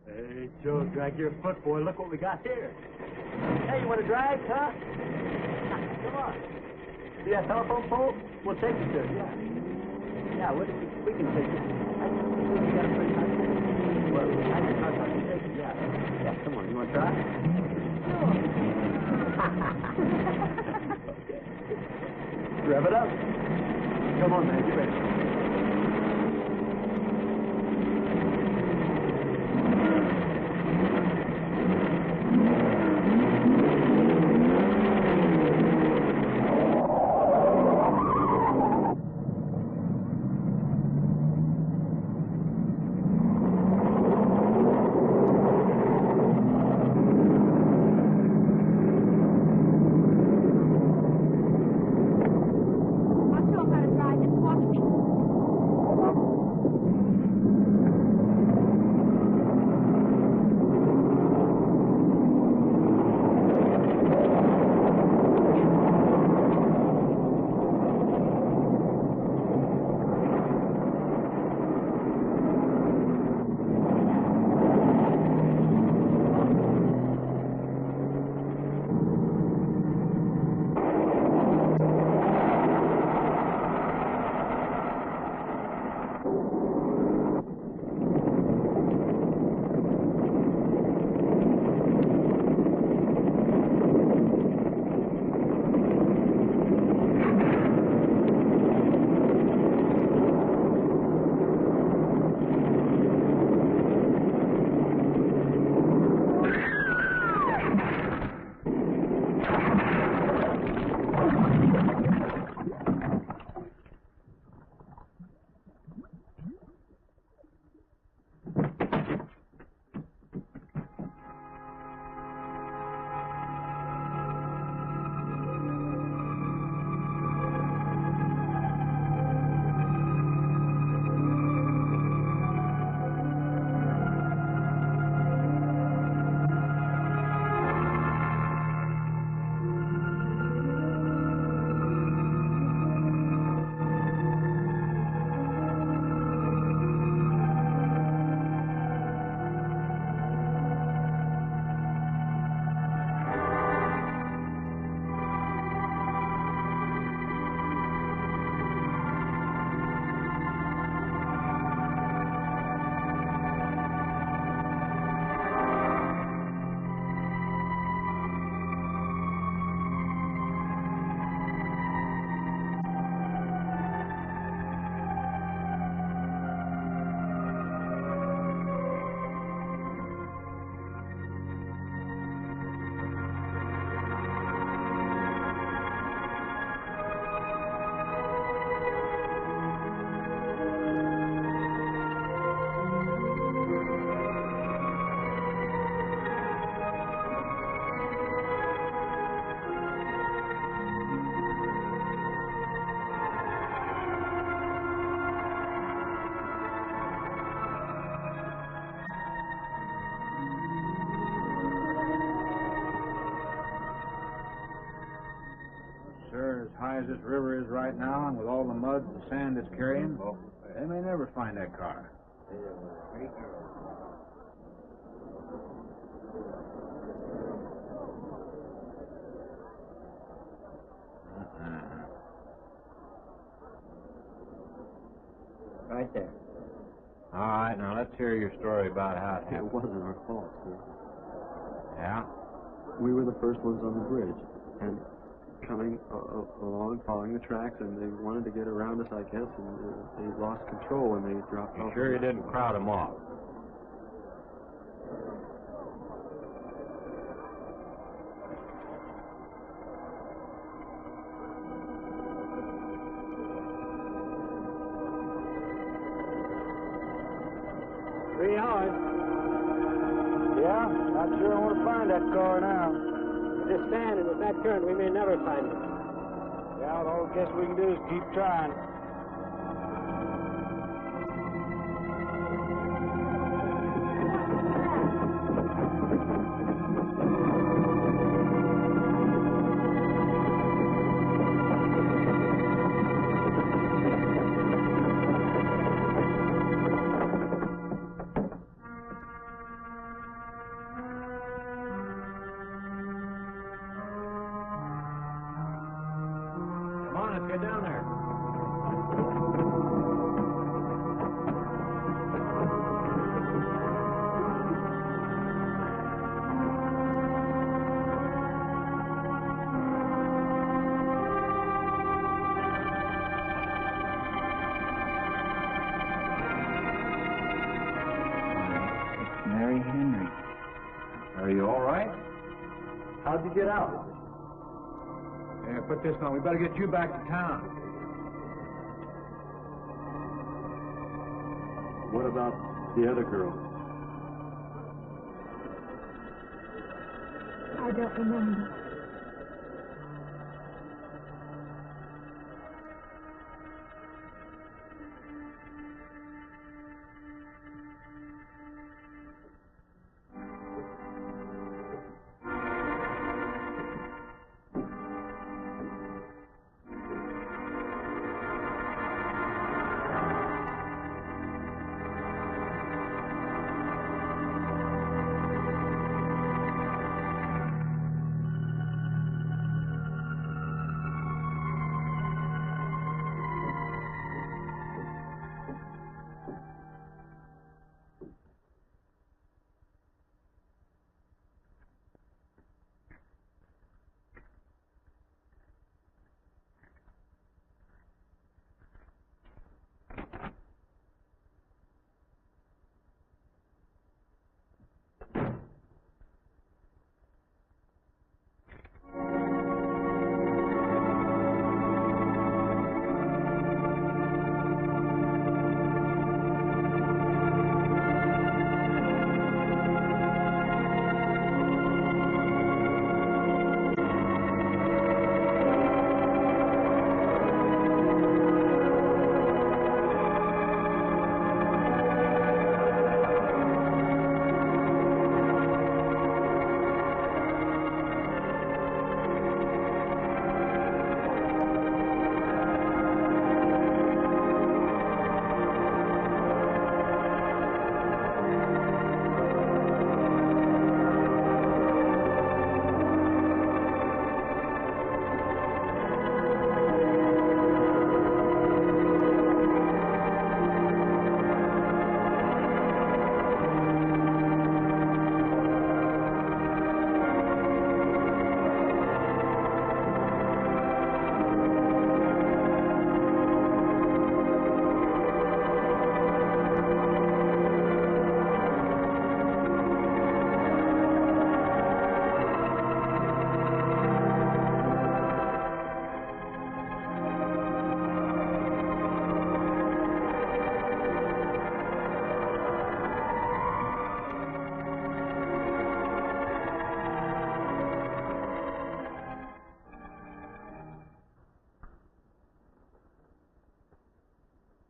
Hey, Joe, drag your foot, boy. Look what we got here. Hey, you want to drag, huh? Come on. See that telephone pole? We'll take you to it, yeah. Yeah, we can take it. We got a pretty nice pole. Well, I can take it, yeah. Yeah, come on. You want to try? Sure. Okay. Rev it up. Come on, man. Get ready. Sir, as high as this river is right now, and with all the mud and sand it's carrying, they may never find that car. Right there. All right, now let's hear your story about how it It happened. wasn't our fault, sir. Yeah? We were the first ones on the bridge, and coming along, following the tracks, and they wanted to get around us, I guess, and they lost control and they dropped You off. sure you didn't crowd them off? Yeah, not sure I want to find that car now. With this sand and with that current, we may never find it. Yeah, all I guess we can do is keep trying. get down there. Are you all right? How'd you get out? Yeah, put this on. We better get you back to town. What about the other girl? I don't remember.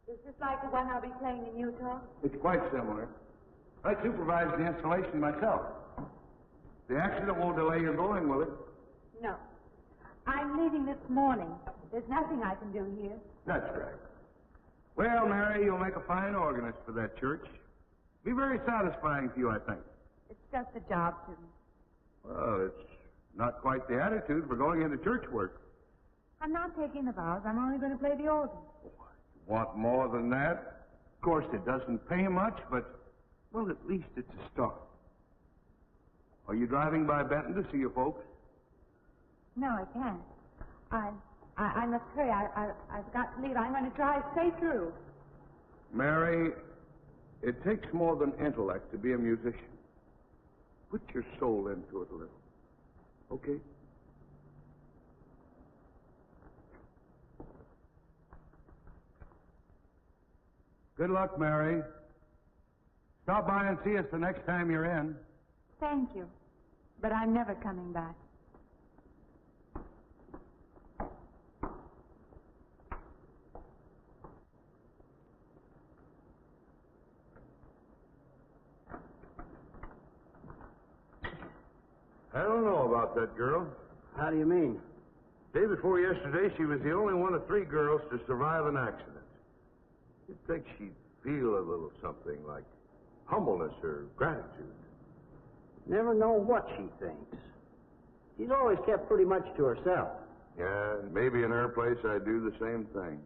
Is this like the one I'll be playing in Utah? It's quite similar. I supervised the installation myself. The accident won't delay your going, will it? No. I'm leaving this morning. There's nothing I can do here. That's right. Well, Mary, you'll make a fine organist for that church. Be very satisfying to you, I think. It's just a job to me. Well, it's not quite the attitude for going into church work. I'm not taking the vows. I'm only going to play the organ. Want more than that? Of course, it doesn't pay much, but, well, at least it's a start. Are you driving by Benton to see your folks? No, I can't. I must hurry. I've got to leave. I'm going to drive straight through. Mary, it takes more than intellect to be a musician. Put your soul into it a little. Okay? Good luck, Mary. Stop by and see us the next time you're in. Thank you. But I'm never coming back. I don't know about that girl. How do you mean? Day before yesterday, she was the only one of 3 girls to survive an accident. You'd think she'd feel a little something like humbleness or gratitude. Never know what she thinks. She's always kept pretty much to herself. Yeah, maybe in her place I'd do the same thing.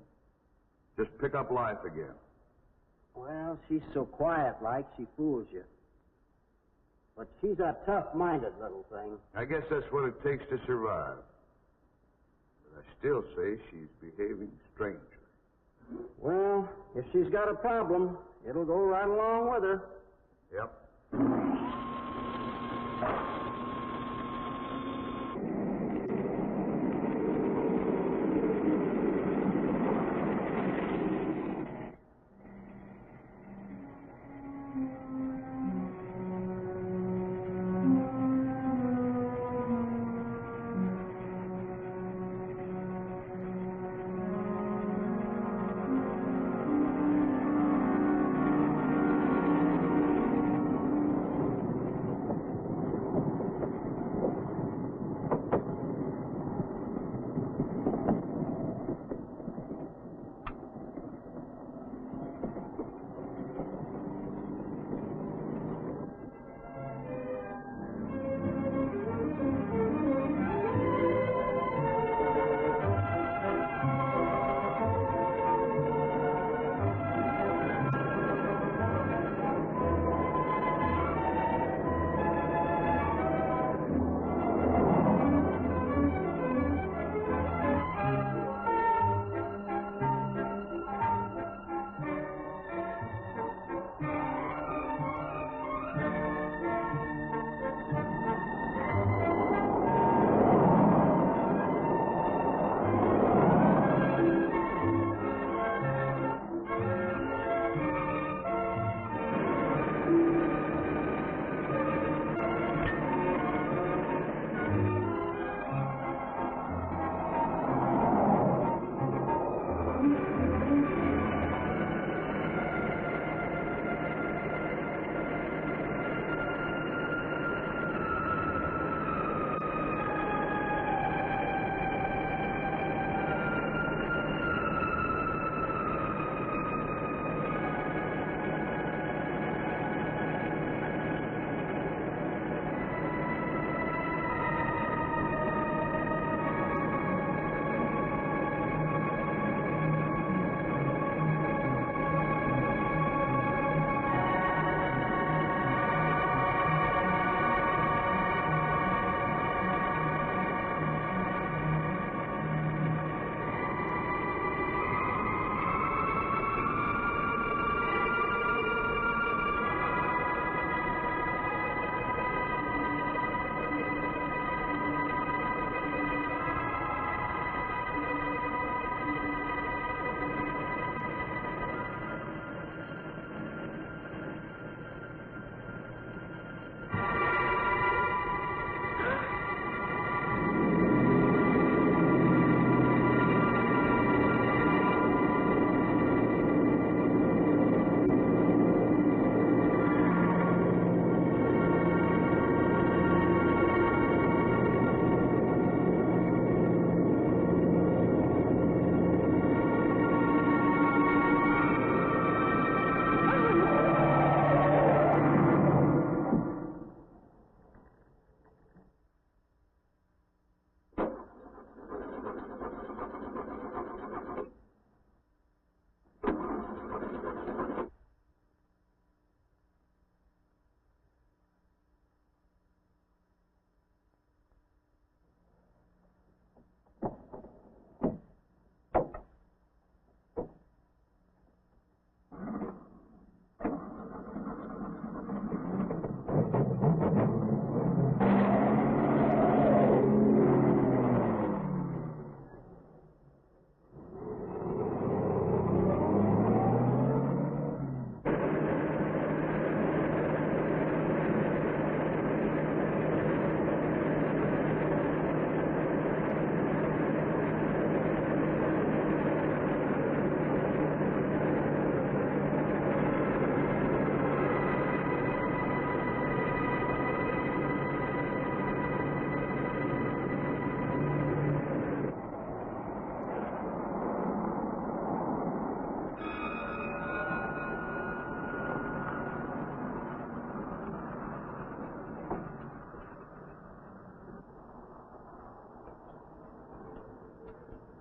Just pick up life again. Well, she's so quiet-like, she fools you. But she's a tough-minded little thing. I guess that's what it takes to survive. But I still say she's behaving strangely. Well, if she's got a problem, it'll go right along with her. Yep.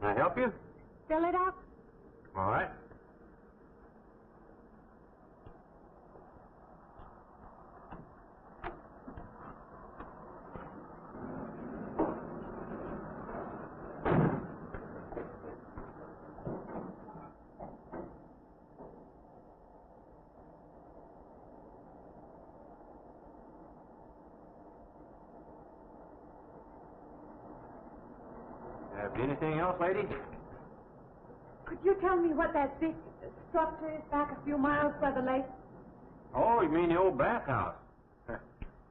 Can I help you? Fill it up? All right. Anything else, lady? Could you tell me what that big structure is back a few miles by the lake? Oh, you mean the old bathhouse?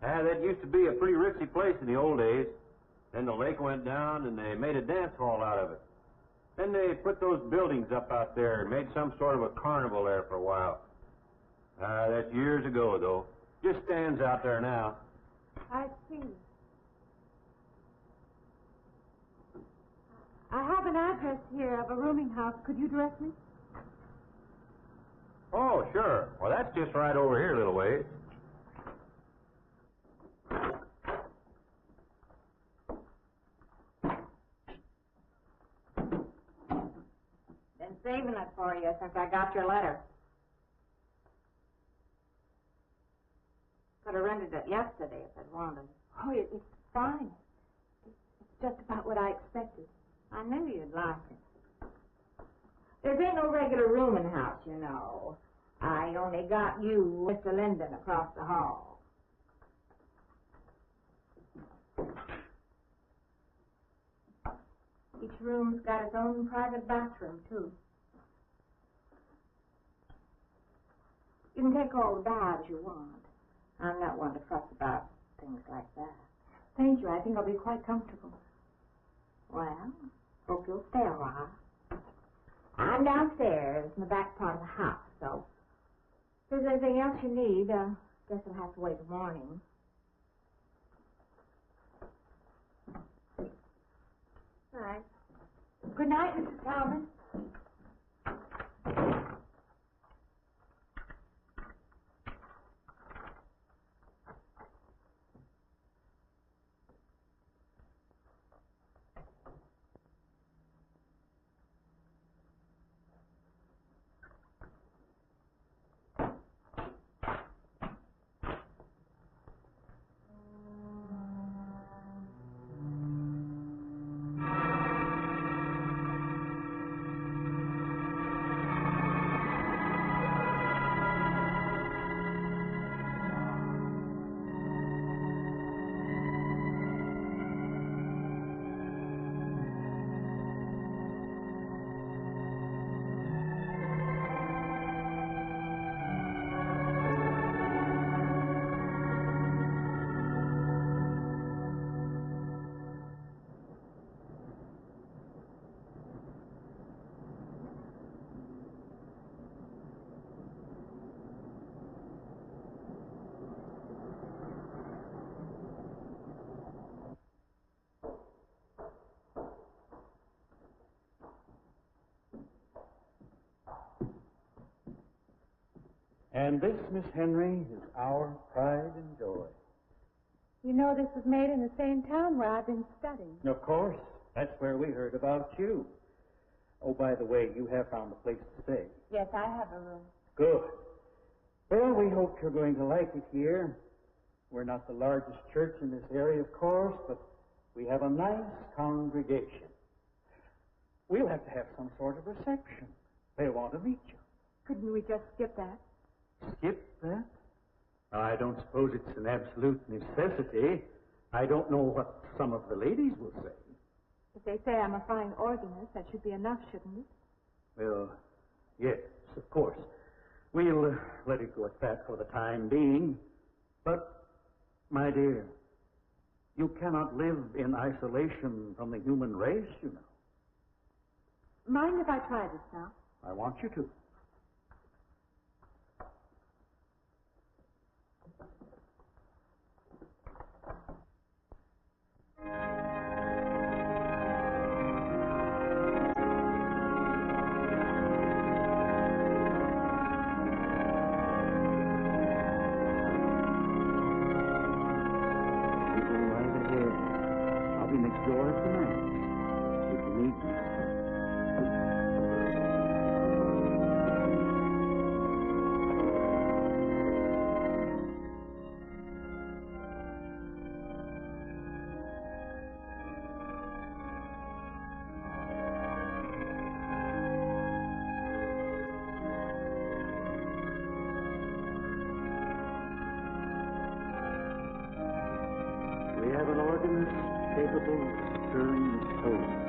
That used to be a pretty ritzy place in the old days. Then the lake went down and they made a dance hall out of it. Then they put those buildings up out there and made some sort of a carnival there for a while. That's years ago, though. Just stands out there now. I see. I have an address here of a rooming house. Could you direct me? Oh, sure. Well, that's just right over here a little ways. Been saving it for you since I got your letter. Could have rented it yesterday if I'd wanted. Oh, it's fine. It's just about what I expected. I knew you'd like it. There ain't no regular rooming house, you know. I only got you, Mr. Linden, across the hall. Each room's got its own private bathroom, too. You can take all the baths you want. I'm not one to fuss about things like that. Thank you. I think I'll be quite comfortable. Well, hope you'll stay a while. I'm downstairs in the back part of the house, so if there's anything else you need, guess I'll have to wait till morning. All right. Good night, Mrs. Talman. And this, Miss Henry, is our pride and joy. You know this was made in the same town where I've been studying. Of course. That's where we heard about you. Oh, by the way, you have found a place to stay. Yes, I have a room. Good. Well, we hope you're going to like it here. We're not the largest church in this area, of course, but we have a nice congregation. We'll have to have some sort of reception. They'll want to meet you. Couldn't we just skip that? Skip that? I don't suppose it's an absolute necessity. I don't know what some of the ladies will say. If they say I'm a fine organist, that should be enough, shouldn't it? Well, yes, of course. We'll let it go at that for the time being. But, my dear, you cannot live in isolation from the human race, you know. Mind if I try this now? I want you to. I'll be next door tonight. You can meet me. We have an organist capable of stirring the soul.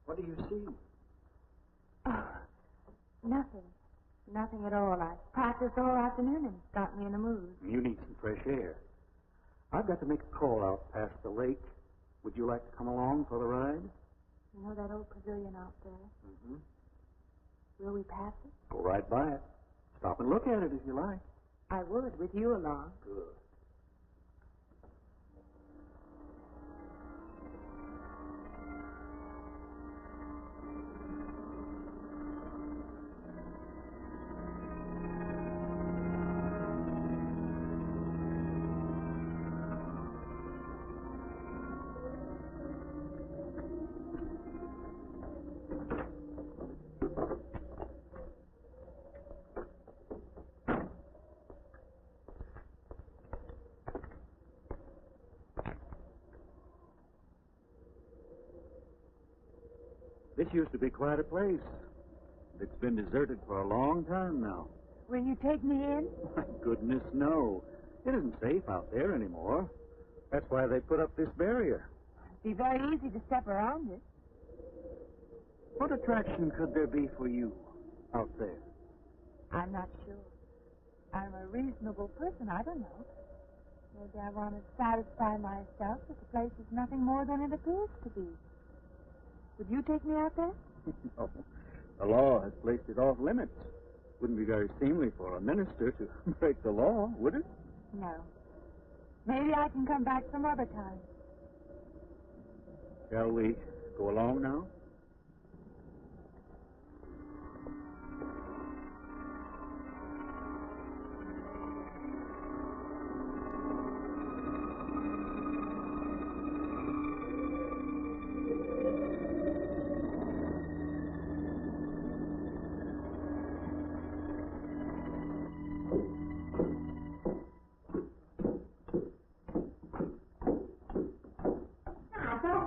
What do you see? Oh, nothing. Nothing at all. I practiced all afternoon and it's got me in a mood. You need some fresh air. I've got to make a call out past the lake. Would you like to come along for the ride? You know that old pavilion out there? Mm-hmm. Will we pass it? Go right by it. Stop and look at it if you like. I would, with you along. Good. This used to be quite a place. It's been deserted for a long time now. Will you take me in? My goodness, no. It isn't safe out there anymore. That's why they put up this barrier. It'd be very easy to step around it. What attraction could there be for you out there? I'm not sure. I'm a reasonable person. I don't know. Maybe I want to satisfy myself that the place is nothing more than it appears to be. Would you take me out there? No. The law has placed it off limits. Wouldn't be very seemly for a minister to break the law, would it? No. Maybe I can come back some other time. Shall we go along now?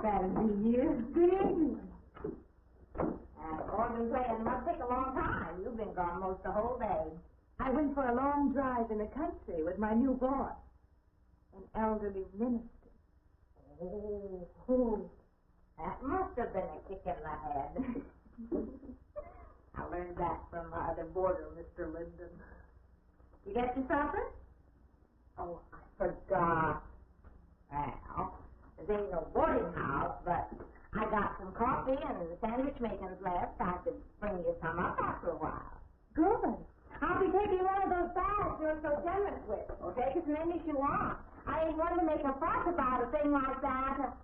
That'll be you. Good evening. Organ playing must take a long time. You've been gone most the whole day. I went for a long drive in the country with my new boss, an elderly minister. Oh, that must have been a kick in the head. I learned that from my other boarder, Mr. Linden. You get your supper? Oh, I forgot. Well, there ain't no boarding house, but I got some coffee and sandwich makings left. I could bring you some up after a while. Good. I'll be taking one of those baths you're so generous with. Well, take as many as you want. I ain't one to make a fuss about a thing like that.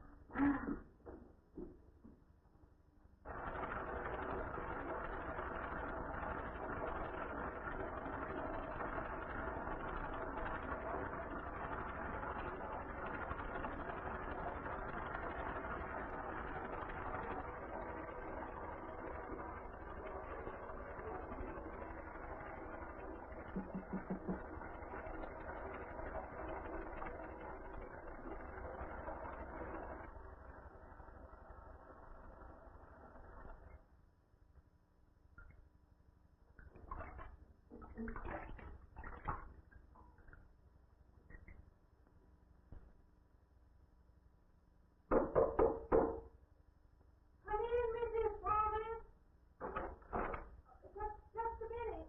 Come in, Mrs. Wallace. Just a minute.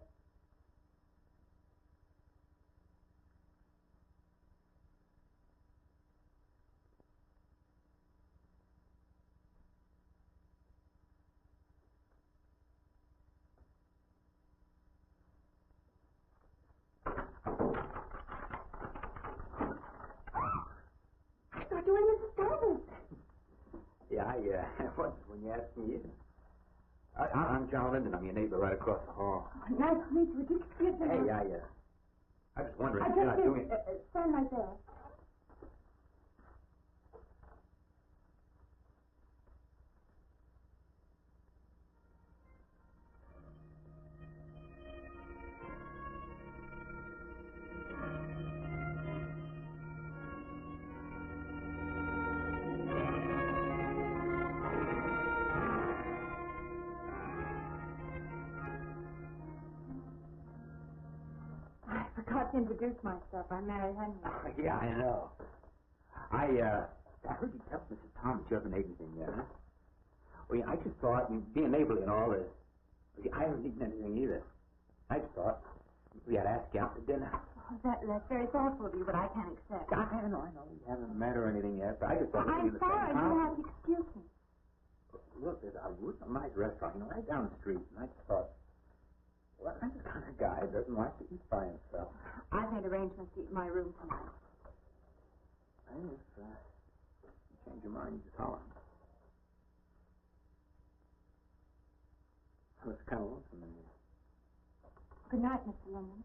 I thought you were Mrs. Thomas. Yeah, what, when you asked me, I'm John Linden. I'm your neighbor right across the hall. Oh, nice to meet you. Would you excuse me? Hey, I was wondering, I you're not just doing... stand right there. I forgot to introduce myself. I'm Mary Henry. Yeah, I know. I heard you tell Mrs. Thomas you haven't ate anything yet, huh? Well, yeah, I just thought, being neighborly and all this, I haven't eaten anything either. I just thought we had to ask you out to dinner. Oh, that's very thoughtful of you, but I can't accept. I know. We haven't met or anything yet, but I just thought... I'm sorry. You'll have to excuse me. Look, there's a real nice restaurant, right down the street, and I just thought, well, I'm the kind of guy that doesn't like to eat by himself. I've made arrangements to eat in my room tonight. Hey, if you change your mind, you just holler. Well, it's kind of lonesome in here. Good night, Mr. Linden.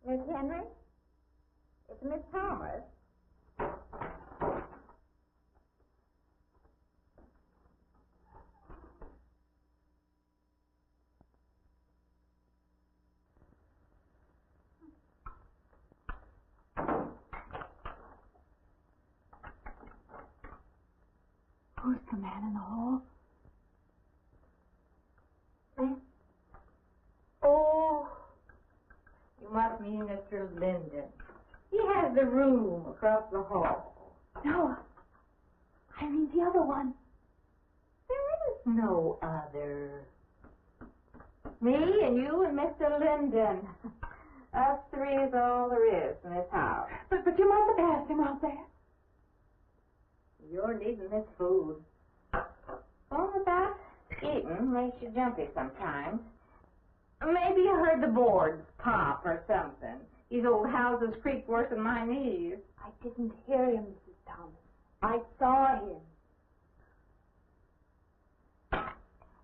Miss Henry? It's Miss Thomas. Who's the man in the hall? Oh, you must mean Mr. Linden. He has the room across the hall. No, I mean the other one. There is no other. Me and you and Mr. Linden. Us three is all there is in this house. But you must have asked him out there. You're needing this food. All about eating makes you jumpy sometimes. Maybe you heard the boards pop or something. These old houses creak worse than my knees. I didn't hear him, Mrs. Thomas. I saw him.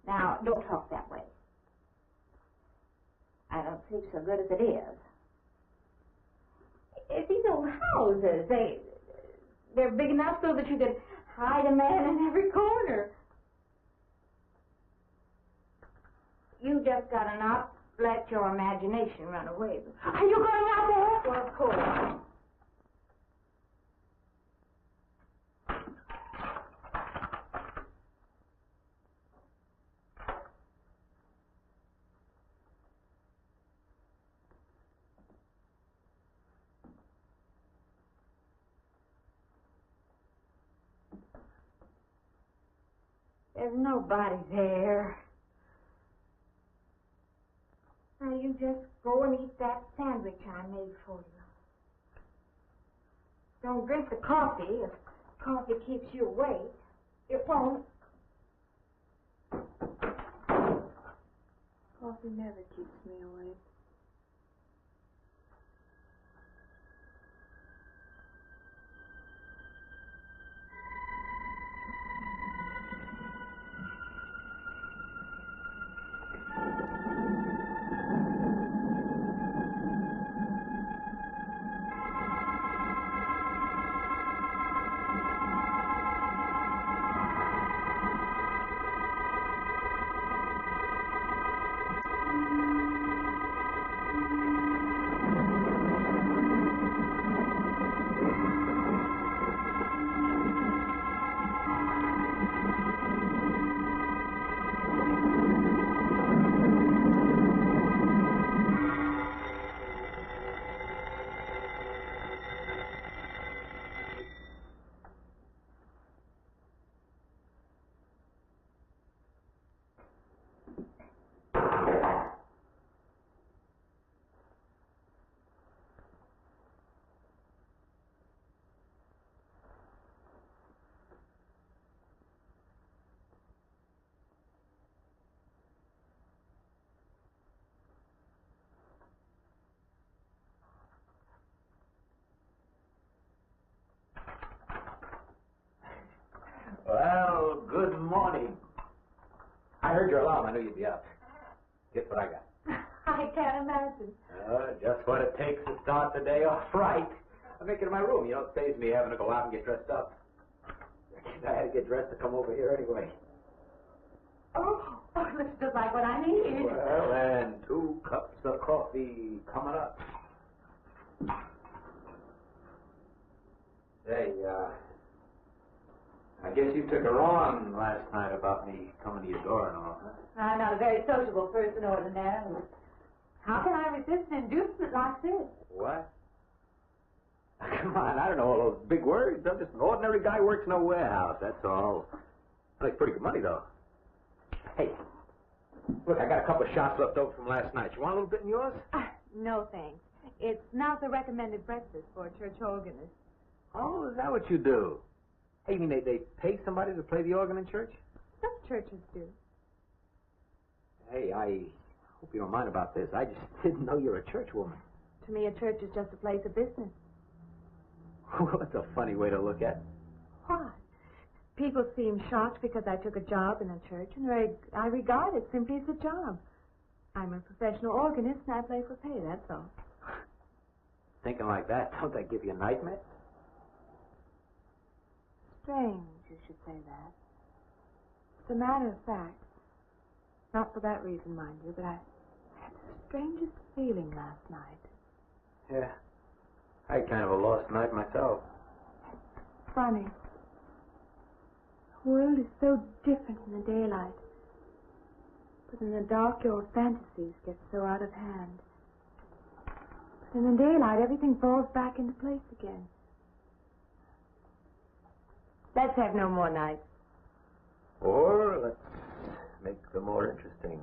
Now, don't talk that way. I don't sleep so good as it is. These old houses, they're big enough so that you could hide a man in every corner. You just gotta not let your imagination run away with you. Are you going out there? Well, of course. There's nobody there. Now you just go and eat that sandwich I made for you. Don't drink the coffee. If coffee keeps you awake, it won't. Coffee never keeps me awake. Well, good morning. I heard your alarm. I knew you'd be up. Guess what I got? I can't imagine. Just what it takes to start the day off right. I make it in my room. You know, it saves me having to go out and get dressed up. I had to get dressed to come over here anyway. Oh, this is just like what I need. Well, and 2 cups of coffee coming up. Hey, I guess you took her on last night about me coming to your door and all, huh? I'm not a very sociable person ordinarily. How can I resist an inducement like this? What? Come on, I don't know all those big words. I'm just an ordinary guy who works in a warehouse, that's all. I make pretty good money, though. Hey, look, I got a couple of shots left over from last night. You want a little bit in yours? No, thanks. It's not the recommended breakfast for a church organist. Oh, is that what you do? Hey, you mean they pay somebody to play the organ in church? Some churches do. Hey, I hope you don't mind about this. I just didn't know you're a church woman. To me, a church is just a place of business. Well, that's a funny way to look at it. Why? People seem shocked because I took a job in a church, and I regard it simply as a job. I'm a professional organist, and I play for pay, that's all. Thinking like that, don't that give you a nightmare? Strange you should say that. It's a matter of fact. Not for that reason, mind you, but I had the strangest feeling last night. Yeah. I had kind of a lost night myself. Funny. The world is so different in the daylight. But in the dark, your fantasies get so out of hand. But in the daylight, everything falls back into place again. Let's have no more nights. Or let's make them more interesting.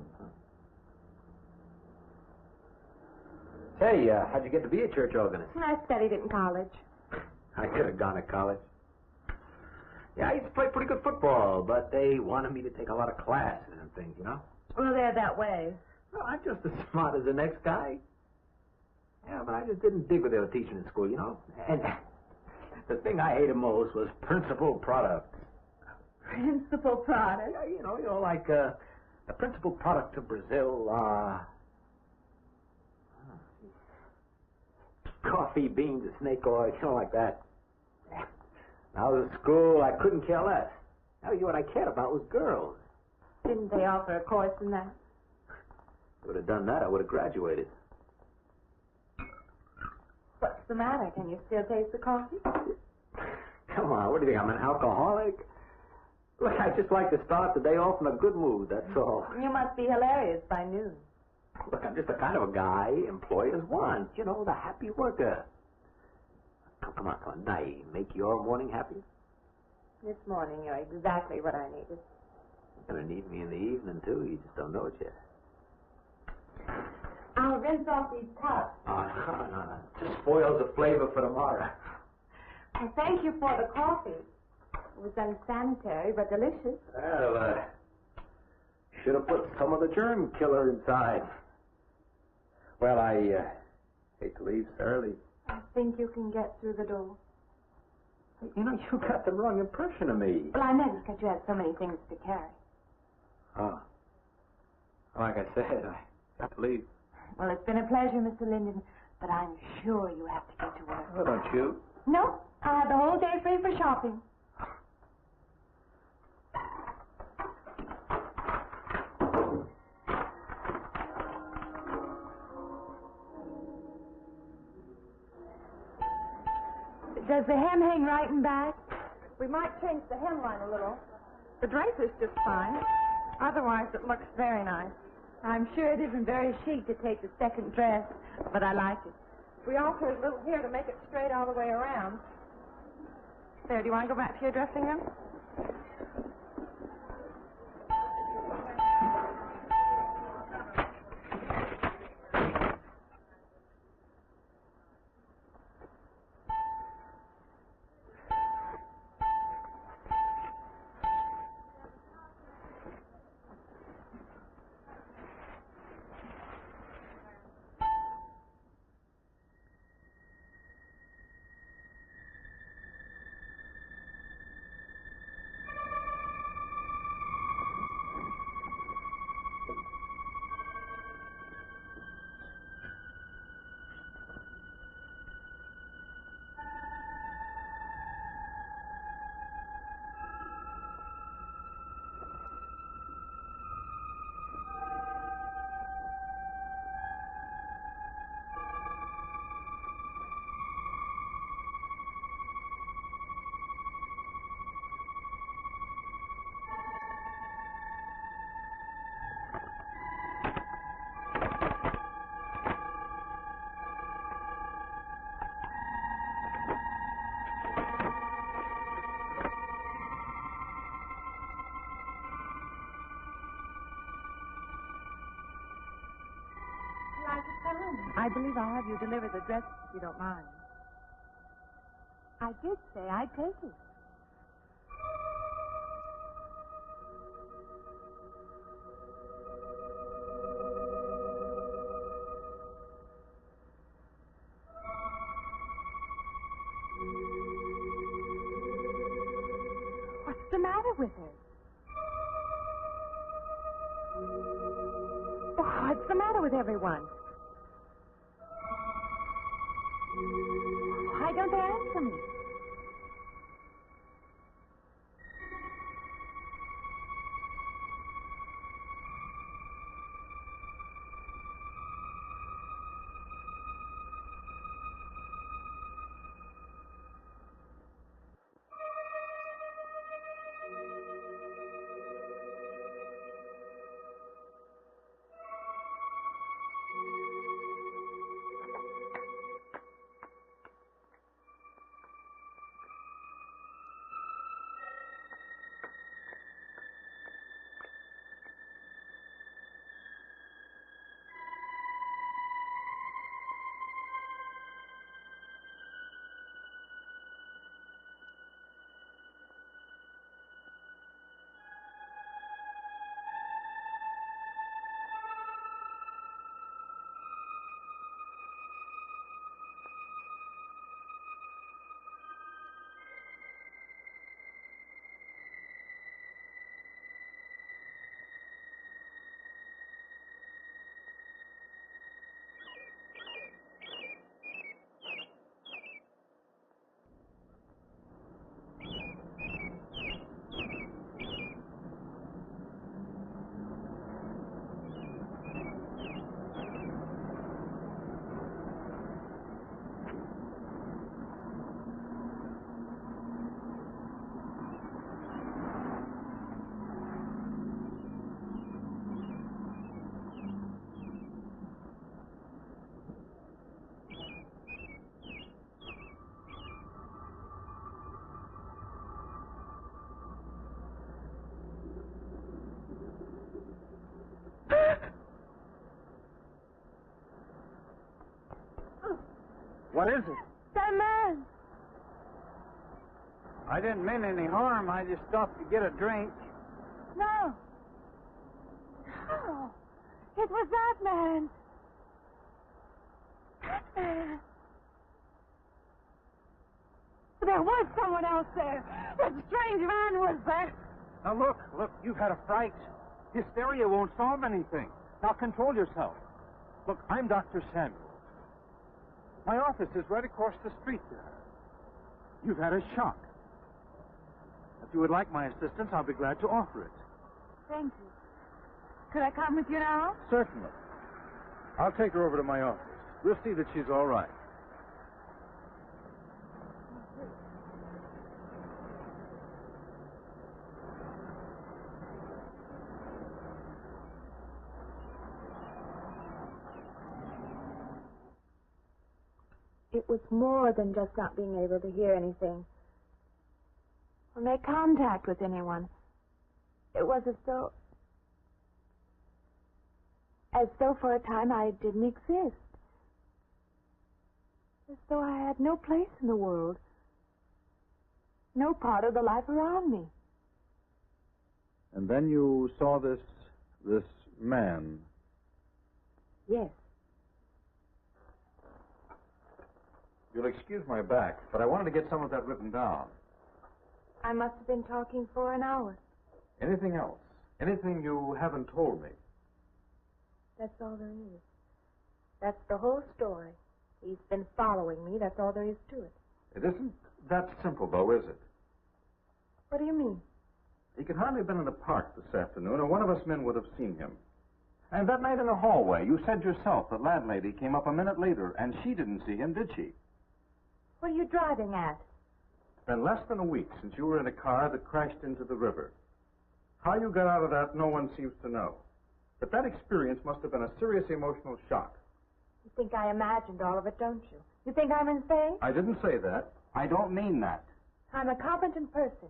Hey, how'd you get to be a church organist? I studied it in college. I could have gone to college. Yeah, I used to play pretty good football, but they wanted me to take a lot of classes and things, you know? Well, they're that way. Well, I'm just as smart as the next guy. Yeah, but I just didn't dig what they were teaching in school, you know? And the thing I hated most was principal products. Principal product? Yeah, you know, like the principal product of Brazil, coffee, beans, and snake oil, you know, like that. When I was at school, I couldn't care less. Now, what I cared about was girls. Didn't they offer a course in that? If I would have done that, I would have graduated. What's the matter? Can you still taste the coffee? Come on, what do you think, I'm an alcoholic? Look, I just like to start the day off in a good mood, that's all. You must be hilarious by noon. Look, I'm just the kind of a guy employers want. You know, the happy worker. Come on. Now, make your morning happy? This morning, you're exactly what I needed. Gonna need me in the evening, too. You just don't know it yet. I'll rinse off these cups. Oh, no. Just spoils the flavor for tomorrow. Well, thank you for the coffee. It was unsanitary, but delicious. Well, should have put some of the germ killer inside. Well, I hate to leave so early. I think you can get through the door. You know, you got the wrong impression of me. Well, I noticed that you had so many things to carry. Oh. Like I said, I got to leave. Well, it's been a pleasure, Mr. Linden, but I'm sure you have to get to work. Oh, don't you? No, I have the whole day free for shopping. Does the hem hang right and back? We might change the hemline a little. The drape is just fine. Otherwise, it looks very nice. I'm sure it isn't very chic to take the second dress, but I like it. We alter a little here to make it straight all the way around. There, do you want to go back to your dressing room? I believe I'll have you deliver the dress if you don't mind. I did say I'd take it. What's the matter with her? What's the matter with everyone? Why don't they answer me? What is it? That man. I didn't mean any harm. I just stopped to get a drink. No. Oh, it was that man. That man. There was someone else there. That strange man was there. Now, look, you've had a fright. Hysteria won't solve anything. Now, control yourself. Look, I'm Dr. Samuels. My office is right across the street there. You've had a shock. If you would like my assistance, I'll be glad to offer it. Thank you. Could I come with you now? Certainly. I'll take her over to my office. We'll see that she's all right. It was more than just not being able to hear anything or make contact with anyone. It was as though for a time I didn't exist. As though I had no place in the world. No part of the life around me. And then you saw this man. Yes. You'll excuse my back, but I wanted to get some of that written down. I must have been talking for an hour. Anything else? Anything you haven't told me? That's all there is. That's the whole story. He's been following me. That's all there is to it. It isn't that simple, though, is it? What do you mean? He could hardly have been in the park this afternoon, or one of us men would have seen him. And that night in the hallway, you said yourself the landlady came up a minute later, and she didn't see him, did she? What are you driving at? It's been less than a week since you were in a car that crashed into the river. How you got out of that, no one seems to know. But that experience must have been a serious emotional shock. You think I imagined all of it, don't you? You think I'm insane? I didn't say that. I don't mean that. I'm a competent person.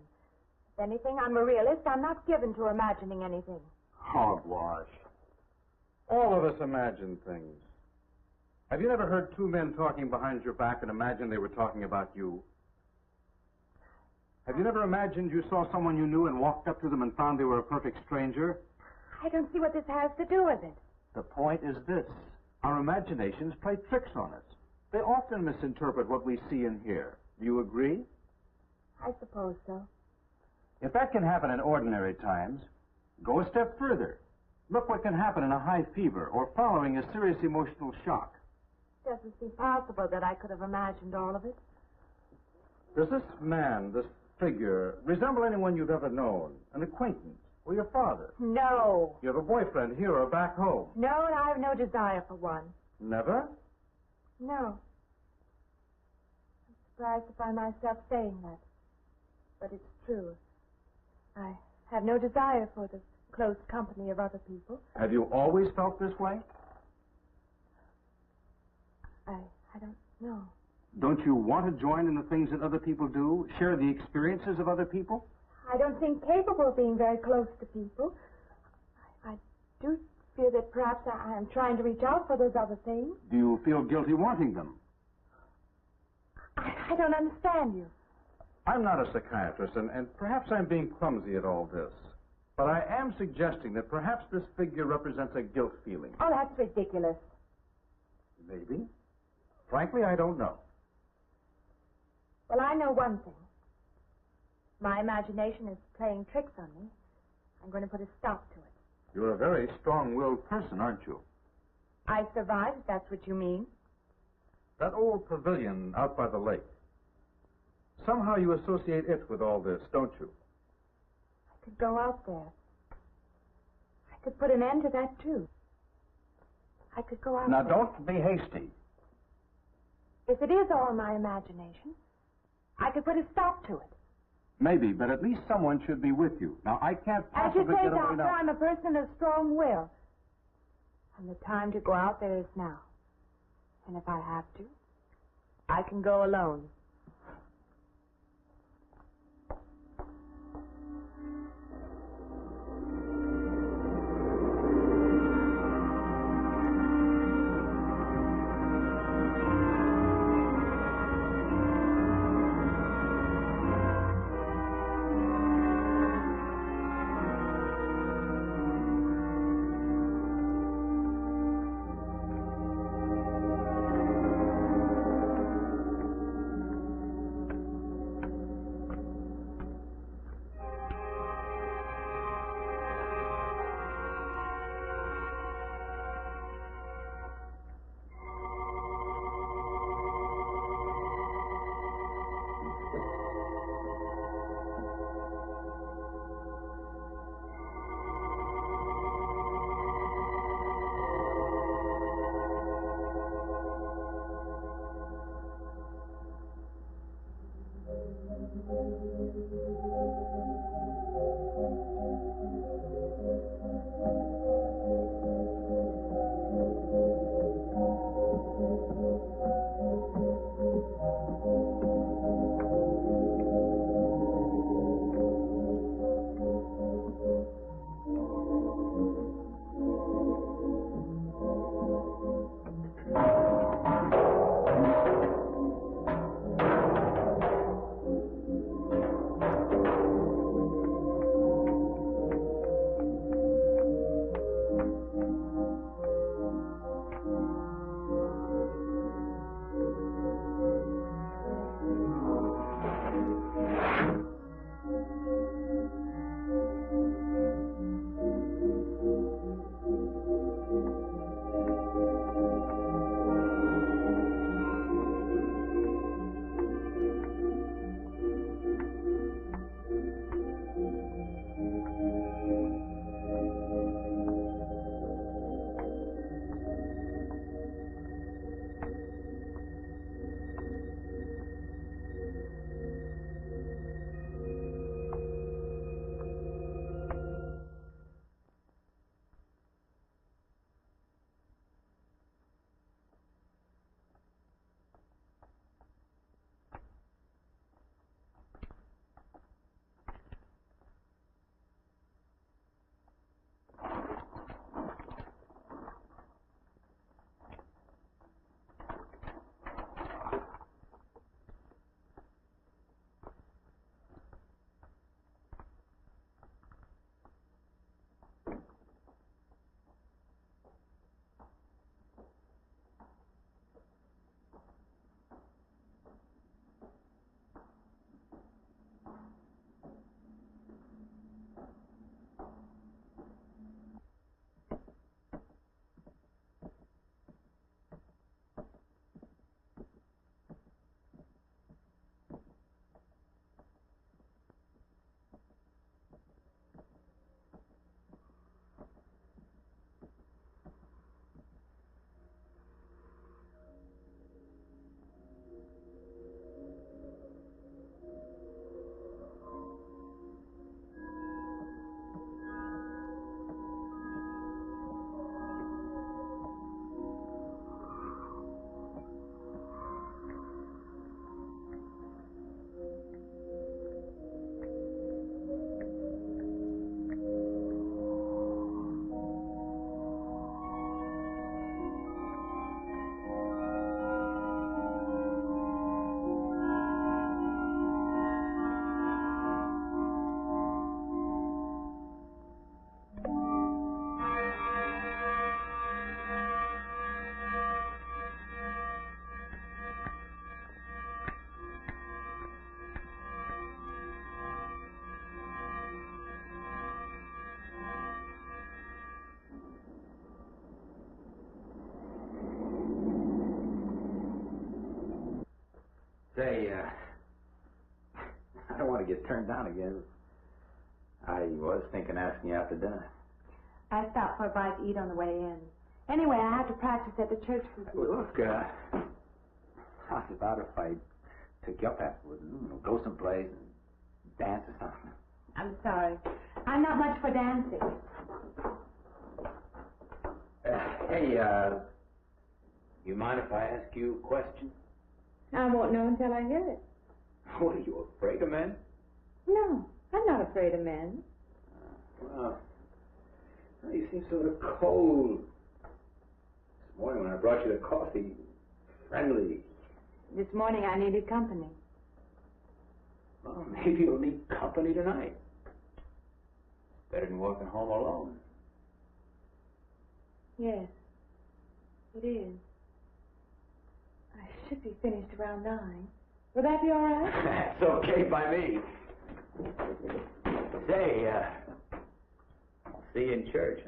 If anything, I'm a realist. I'm not given to imagining anything. Hogwash. All of us imagine things. Have you never heard two men talking behind your back and imagined they were talking about you? Have you never imagined you saw someone you knew and walked up to them and found they were a perfect stranger? I don't see what this has to do with it. The point is this. Our imaginations play tricks on us. They often misinterpret what we see and hear. Do you agree? I suppose so. If that can happen in ordinary times, go a step further. Look what can happen in a high fever or following a serious emotional shock. It doesn't seem possible that I could have imagined all of it. Does this man, this figure, resemble anyone you've ever known? An acquaintance? Or your father? No. You have a boyfriend here or back home? No, and I have no desire for one. Never? No. I'm surprised to find myself saying that. But it's true. I have no desire for the close company of other people. Have you always felt this way? I don't know. Don't you want to join in the things that other people do? Share the experiences of other people? I don't think capable of being very close to people. I do feel that perhaps I am trying to reach out for those other things. Do you feel guilty wanting them? I don't understand you. I'm not a psychiatrist, and perhaps I'm being clumsy at all this. But I am suggesting that perhaps this figure represents a guilt feeling. Oh, that's ridiculous. Maybe. Frankly, I don't know. Well, I know one thing. My imagination is playing tricks on me. I'm going to put a stop to it. You're a very strong-willed person, aren't you? I survived, if that's what you mean. That old pavilion out by the lake. Somehow you associate it with all this, don't you? I could go out there. I could put an end to that, too. I could go out Now, there. don't be hasty. If it is all my imagination, I could put a stop to it. Maybe, but at least someone should be with you. Now, I can't As you possibly say, get away Doctor, now. I'm a person of strong will. And the time to go out there is now. And if I have to, I can go alone. Say, I don't want to get turned down again. I was thinking of asking you out to dinner. I stopped for a bite to eat on the way in. Anyway, I have to practice at the church. Look, how's about if I took you up afterwards and go someplace and dance or something? I'm sorry. I'm not much for dancing. Hey, you mind if I ask you a question? I won't know until I hear it. What, are you afraid of men? No, I'm not afraid of men. Well, you seem sort of cold. This morning when I brought you the coffee, friendly. This morning I needed company. Well, maybe you'll need company tonight. Better than walking home alone. Yes, it is. I should be finished around 9. Will that be all right? That's okay by me. Say, I'll see you in church.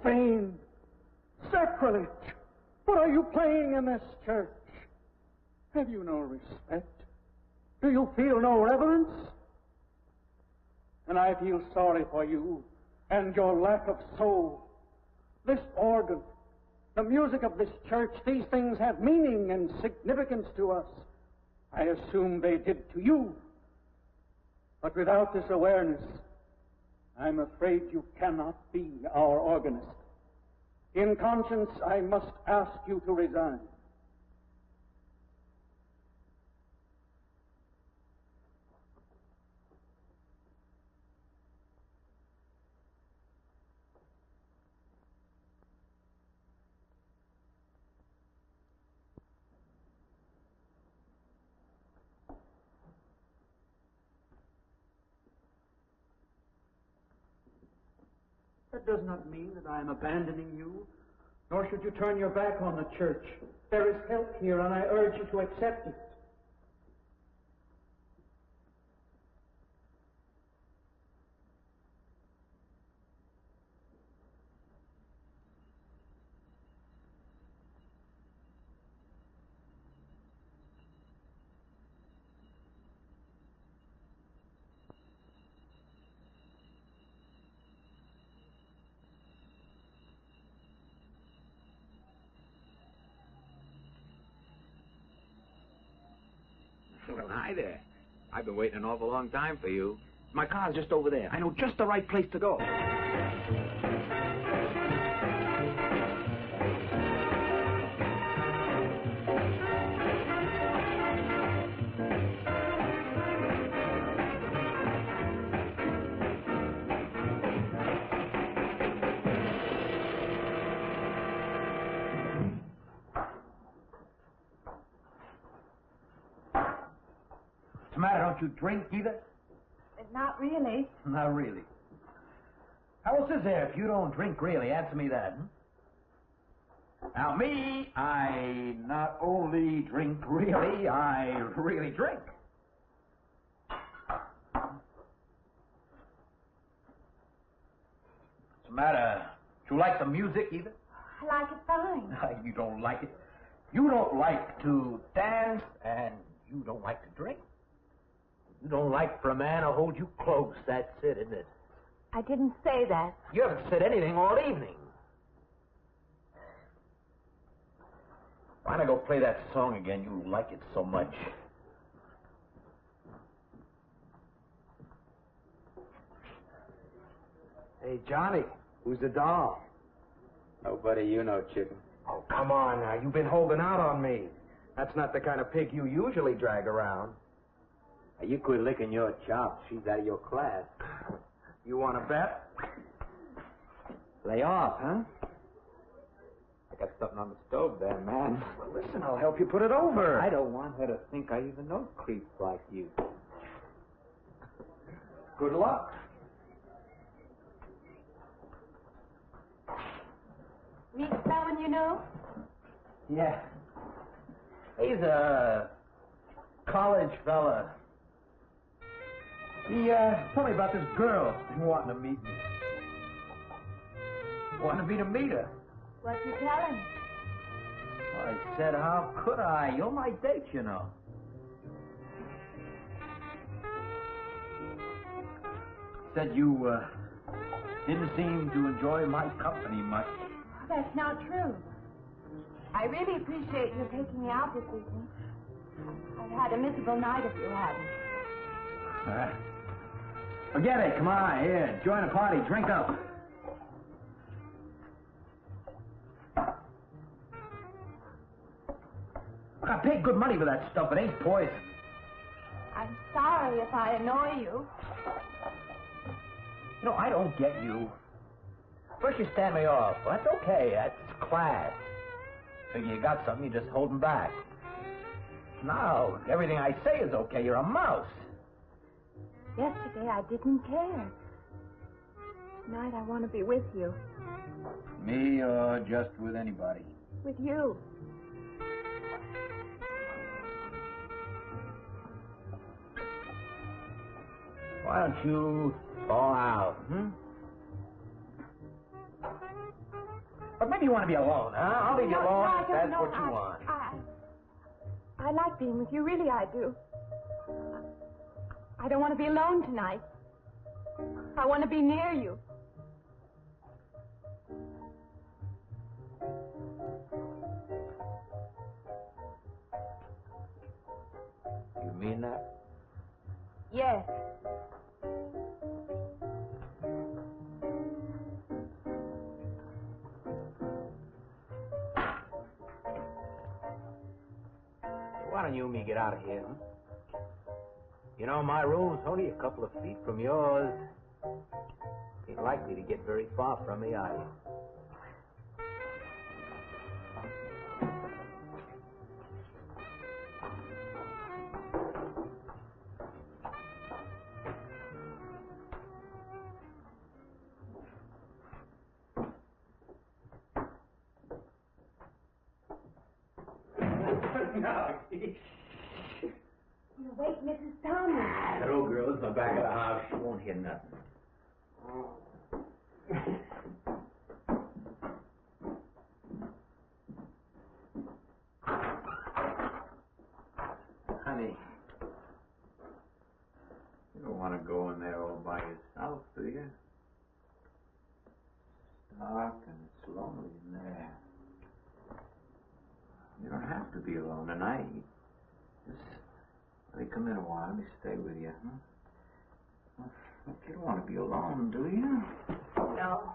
profane, sacrilege. What are you playing in this church? Have you no respect? Do you feel no reverence? And I feel sorry for you and your lack of soul. This organ, the music of this church, these things have meaning and significance to us. I assume they did to you. But without this awareness, I'm afraid you cannot be our organist. In conscience, I must ask you to resign. That does not mean that I am abandoning you, nor should you turn your back on the church. There is help here, and I urge you to accept it. Well, hi there. I've been waiting an awful long time for you. My car's just over there. I know just the right place to go. What's the matter? Don't you drink either? Not really. Not really. How else is there if you don't drink really? Answer me that. Now, me, I not only drink really, I really drink. What's the matter? Do you like the music either? I like it fine. You don't like it. You don't like to dance, and you don't like to drink. You don't like for a man to hold you close. That's it, isn't it? I didn't say that. You haven't said anything all evening. Why not go play that song again? You like it so much. Hey, Johnny, who's the doll? Nobody you know, chicken. Oh, come on now. You've been holding out on me. That's not the kind of pig you usually drag around. Now, you quit licking your chops. She's out of your class. You want to bet? Lay off, huh? I got something on the stove there, man. Well, listen, I'll help you put it over. I don't want her to think I even know creeps like you. Good luck. Meet someone you know? Yeah. He's a college fella. He told me about this girl wanting to meet me. Wanted me to meet her. What'd you tell him? Well, I said, how could I? You're my date, you know. Said you didn't seem to enjoy my company much. That's not true. I really appreciate your taking me out this evening. I've had a miserable night if you hadn't. Forget it. Come on, here. Join the party. Drink up. I paid good money for that stuff. It ain't poison. I'm sorry if I annoy you. You know, I don't get you. First you stand me off. Well, that's okay. That's class. Figure you got something, you just holding back. Now, everything I say is okay. You're a mouse. Yesterday I didn't care. Tonight I want to be with you. Me or just with anybody? With you. Why don't you fall out, But maybe you want to be alone, huh? I'll leave you alone if that's what you want. I like being with you, really I do. I don't want to be alone tonight. I want to be near you. You mean that? Yes. Why don't you and me get out of here, huh? You know, my room's only a couple of feet from yours. Ain't likely to get very far from me, are you? You wake Mrs. Thomas. That old girl's in the back of the house. She won't hear nothing. Honey, you don't want to go in there all by yourself, do you? It's dark and it's lonely in there. You don't have to be alone tonight. Just let me come in a while. Let me stay with you, huh? Look, you don't want to be alone, do you? No.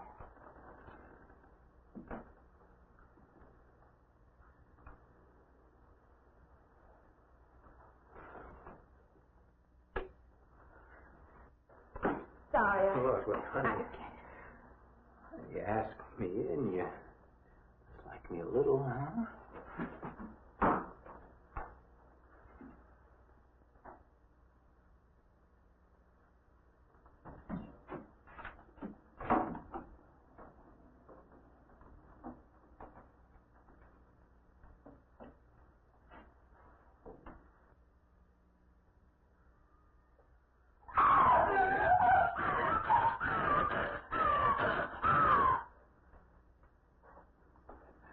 Sorry, Look, honey. You asked me in, you like me a little, huh?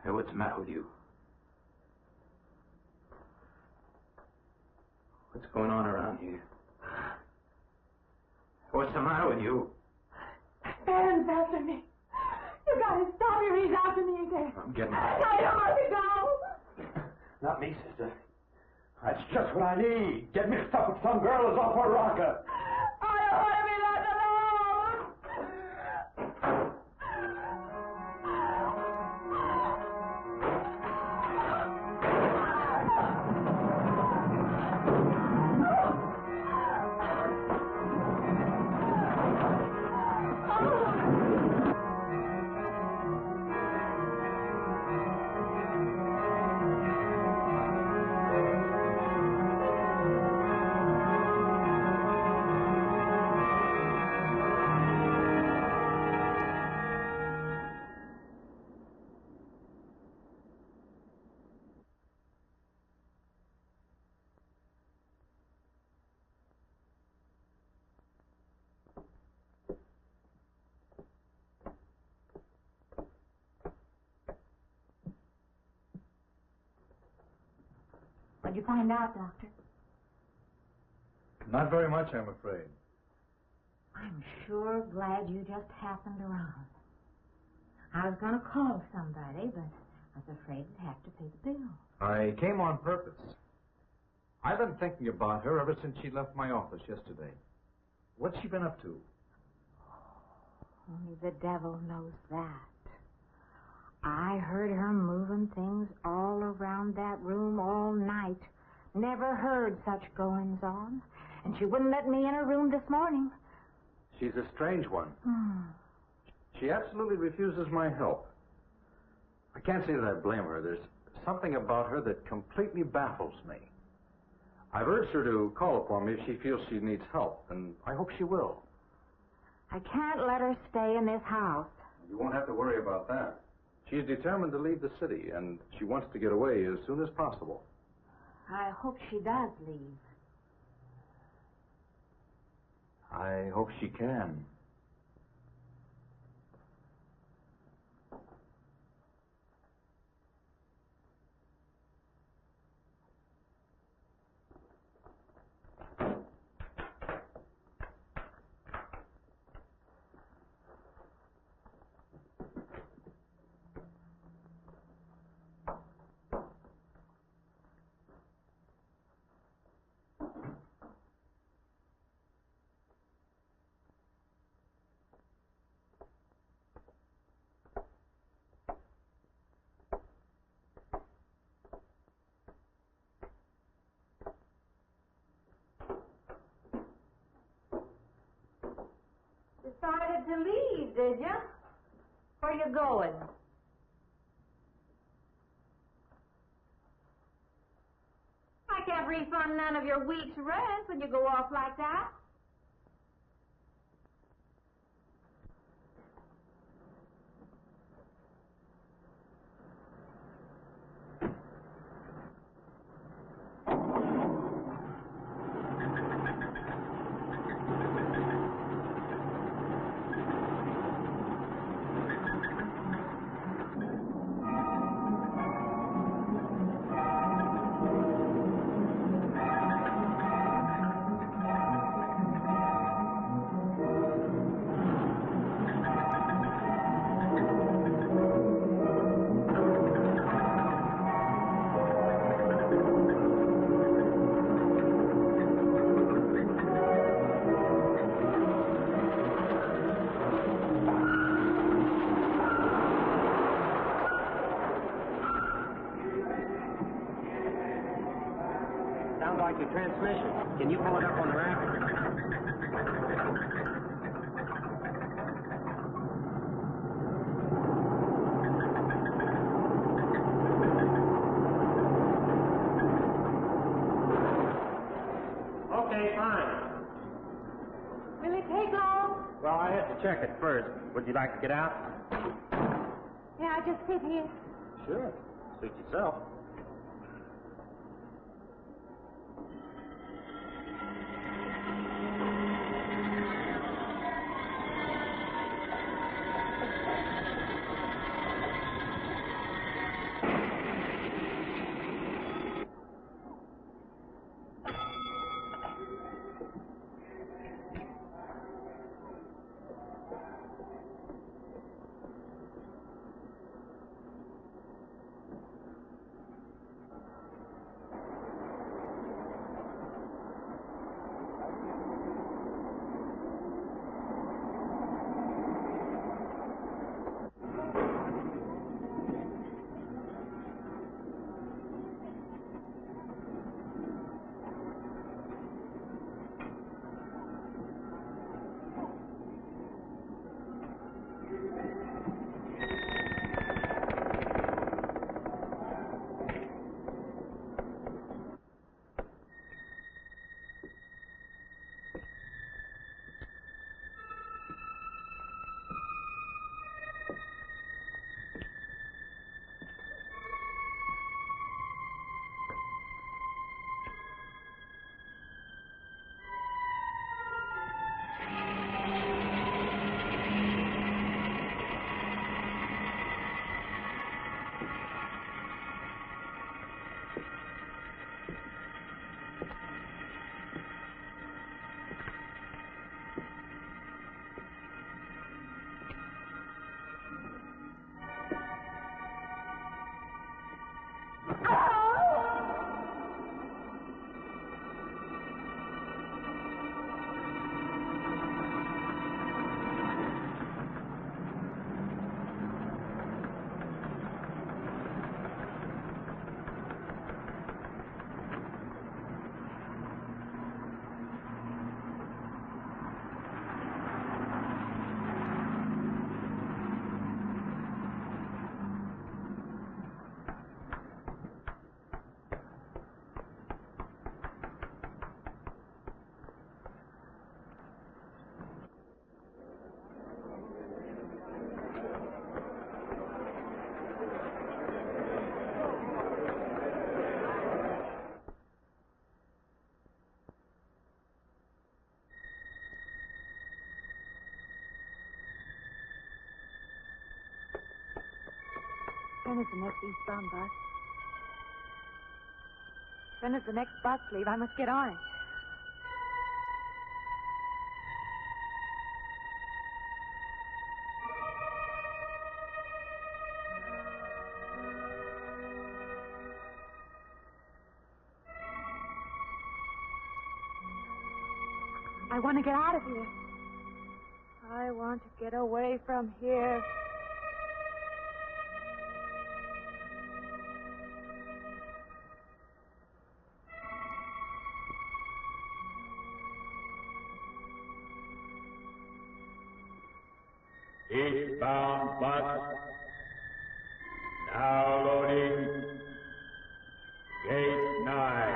Hey, what's the matter with you? What's going on around here? What's the matter with you? Aaron's after me. You gotta stop him. He's after me again. I'm getting I don't want to go. Not me, sister. That's just what I need. Get mixed up with some girl who's off her rocker. I don't want to be left alone. What'd you find out, Doctor? Not very much, I'm afraid. I'm sure glad you just happened around. I was going to call somebody, but I was afraid I'd have to pay the bill. I came on purpose. I've been thinking about her ever since she left my office yesterday. What's she been up to? Only the devil knows that. I heard her moving things all around that room all night. Never heard such goings on. And she wouldn't let me in her room this morning. She's a strange one. She absolutely refuses my help. I can't say that I blame her. There's something about her that completely baffles me. I've urged her to call upon me if she feels she needs help, and I hope she will. I can't let her stay in this house. You won't have to worry about that. She's determined to leave the city, and she wants to get away as soon as possible. I hope she does leave. I hope she can. Decided to leave, did you? Where you going? I can't refund none of your week's rent when you go off like that. Sounds like your transmission. Can you pull it up on the rack? Okay, fine. Will it take long? Well, I have to check it first. Would you like to get out? Yeah, I just sit here. Sure. Suit yourself. When is the next eastbound bus? When does the next bus leave? I must get on it. I want to get out of here. I want to get away from here. Eastbound bus. Now loading. Gate 9.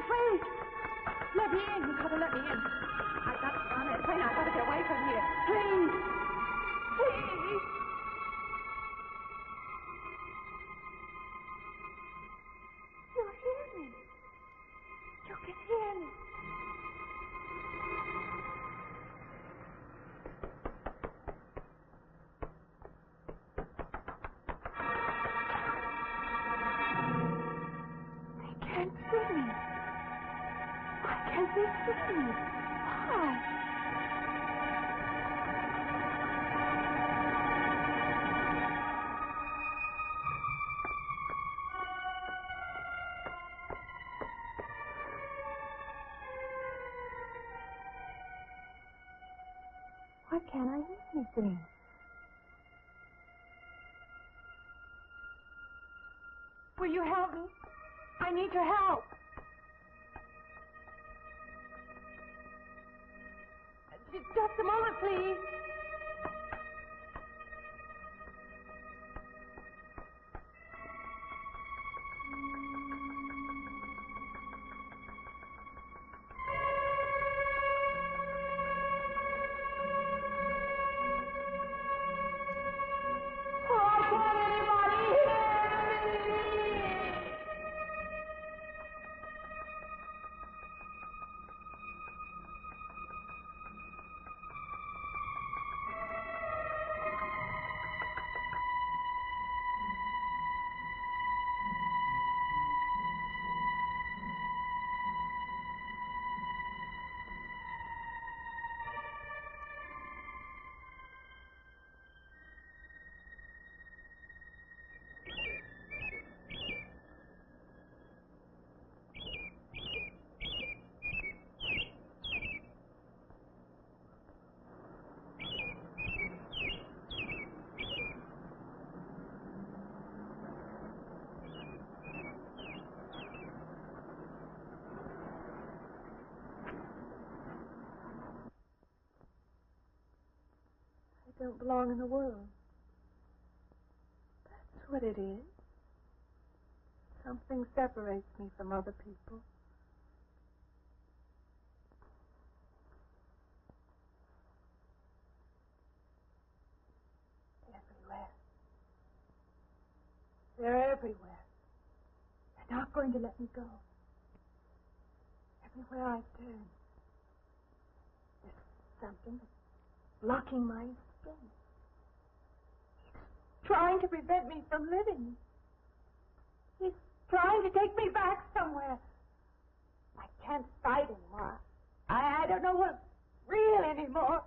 Wait. Let me in. You gotta let me in. I gotta get on that train. I gotta get away from here. Please. You hear me. You can hear me. Why can't I hear anything? Will you help me? I need your help. Just a moment, please. I don't belong in the world. That's what it is. Something separates me from other people. Everywhere. They're everywhere. They're not going to let me go. Everywhere I turn, there's something that's blocking my escape. He's trying to prevent me from living. He's trying to take me back somewhere. I can't fight anymore. I don't know what's real anymore.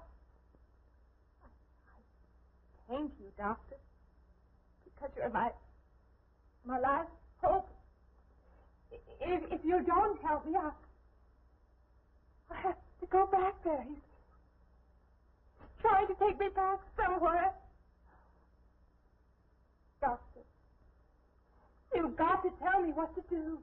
I came to you, Doctor, because you're my last hope. If you don't help me, I have to go back there. He's trying to take me back somewhere. Doctor, You've got to tell me what to do.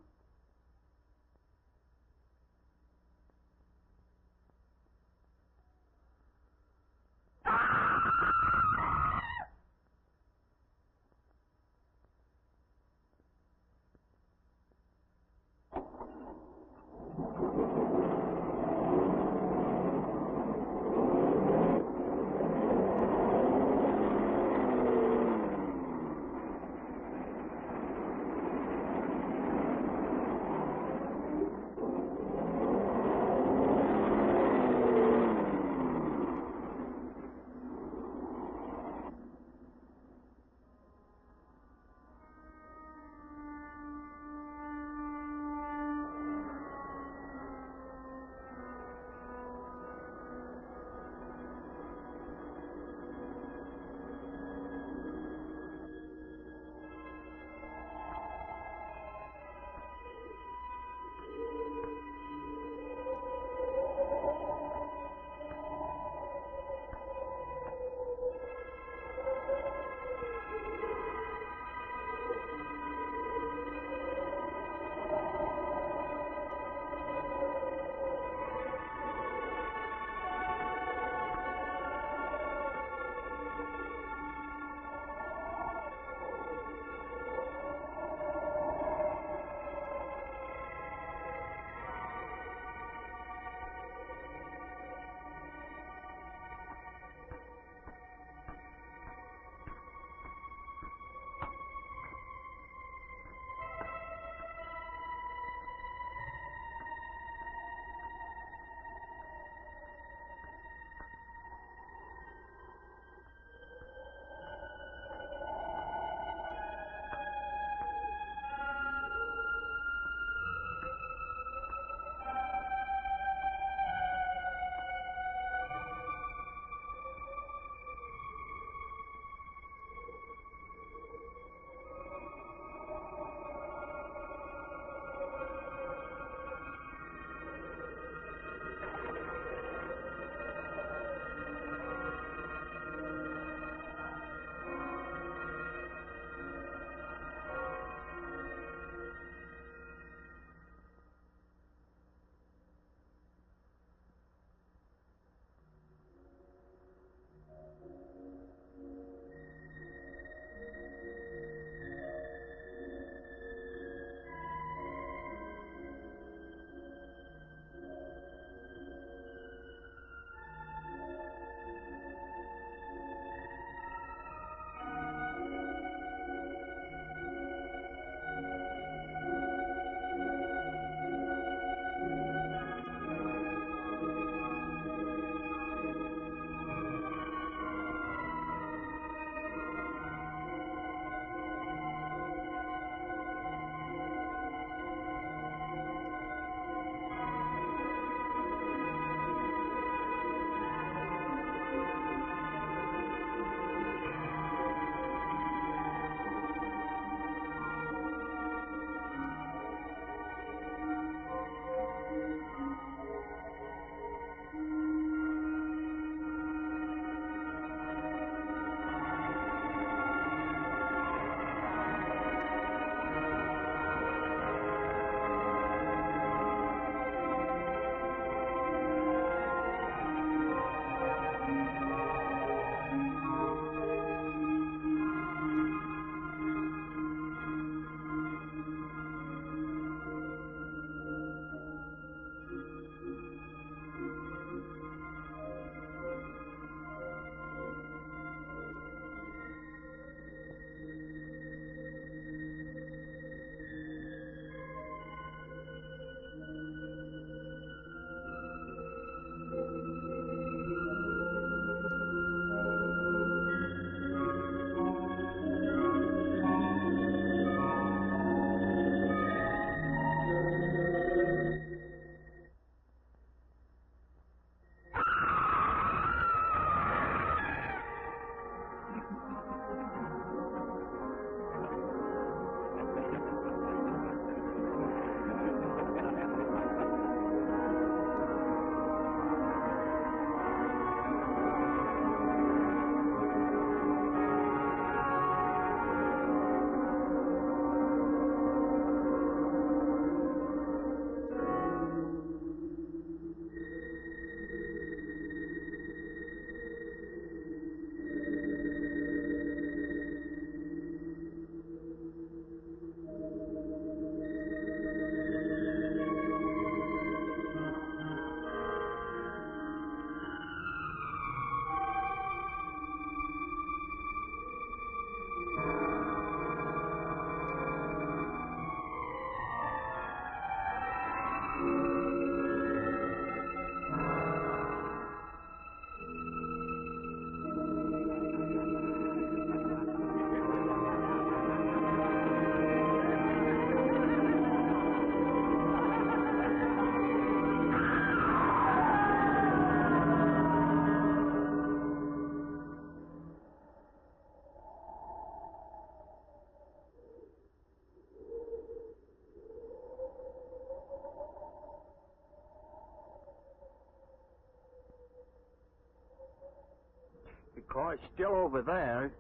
The car's still over there,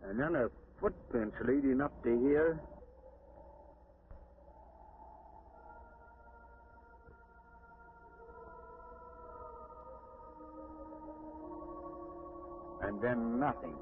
and then her footprints leading up to here. And then nothing.